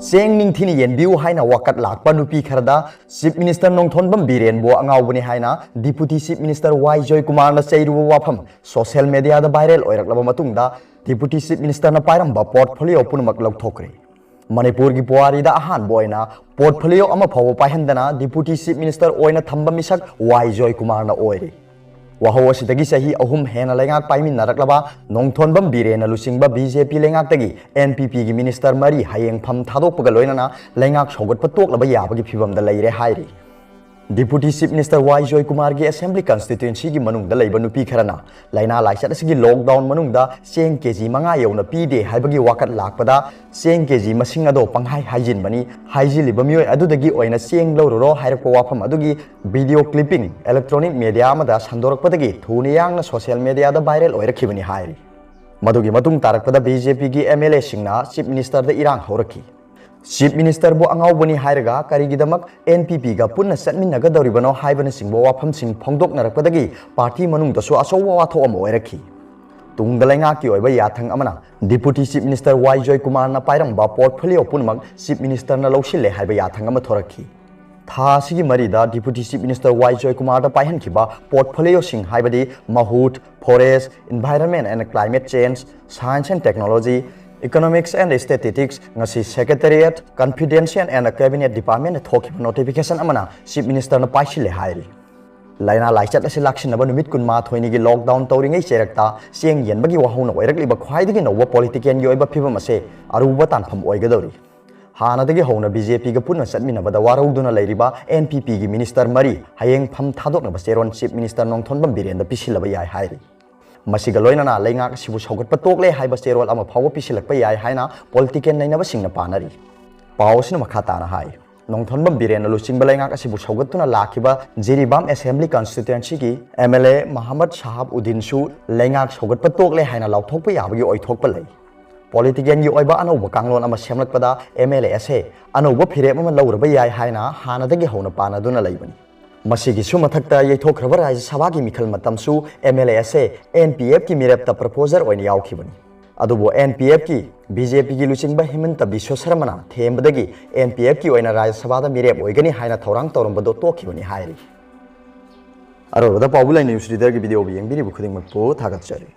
Seng ning thini yen biu haina wakat lakpa nupi kharada Chief Minister Nongthonbam Biren bo angawbani haina Deputy Chief Minister Y Joy Kumar na cheiruba wafam social media da viral oiraklaba matungda Deputy Chief Minister na pairamba portfolio punumak louthokhre Manipur gi puari da ahan boina portfolio ama phawo paihandana Deputy Chief Minister oina thamba misak Y Joy Kumar na oire Wahaw asidagi sahi ahum hena lengak paimin naraklaba Nongthonbam Biren na lusingba BJP lengak tagi NPP gi minister mari hayeng pham thadokpaga loinana lengak sogot patok laba yabagi phibam da leire hairi Deputy Chief Minister Y Joy Kumar gi Assembly constituency gi manung da leiba nupi kharana laina laisat asigi lockdown manung da seng kg manga yona pide haibagi wakat lakpada seng kg masing ado panghai haijin bani haijili bamioi adudagi oina seng lororo hairako wafam adugi video clipping electronic media amada sandorakpadagi thuni yangna social media da viral oirakhibani hairi madugi matung tarakpada BJP gi MLA singna Chief Minister da irang horakhi Chief Minister bo angawbani hairaga karigidamak NPP ga punna satminaga dawribano haibana singbo wafam sing phongdok narakpadagi party manung dasu asowa watho am oirakhi tungdalenga ki oiba yathang amana Deputy Chief Minister Y Joy Kumar na pairamba portfolio punmak Chief Minister na lawsile haiba yathang ama thorakhi tha sigi marida Deputy Chief Minister Y Joy Kumar da paihan kiba portfolio sing haibadi mahut forest environment and climate change science and technology Economics and Statistics ngasi Secretariat Confidential and Cabinet Department thokib notification amana Chief Minister na paisile hairi laina laichat ase laksinaba numit kunma thoini gi lockdown tawringai cherakta seng yenbagi wahuna oirakliba khwaidagi nowa politician gi oiba phibam ase aruba tanpham oigadori hanadagi hona BJP ga punna satminabada warauduna leiriba NPP gi minister mari hayeng pham thadoknaba seron Chief Minister Nongthonbam Biren da pisilaba yai hairi Masiga loinana lengak sibu sogot patok le haiba serol ama phawo pisilakpa yai haina politician nainaba singna panari pawsina makhata na hai Nongthonbam Biren na lusingba lengak sibu sogatuna lakhiba Jiribam Assembly constituency gi MLA Muhammad Sahab Udin su lengak sogot patok le haina lauthokpa yabagi oithokpa lei politician gi oiba anauba kanglon ama semlakpada MLA ase anauba phirem ama lauraba yai haina hanadagi hona panaduna leibani Masigi sumathakta yaithokhraba Rajya Sabha gi mikhal matamsu MLA ase NPF ki mirapta proposer oina yaokhibani adubo NPF ki BJP gi luchingba Himanta Biswa Sarmana thembadagi NPF ki oina Rajya Sabha da mirap oigani haina thorang tawrambado tokhibani hairi Aroda Paobilai news reader gi video bi yengbiri bu khuding makpo thagatjari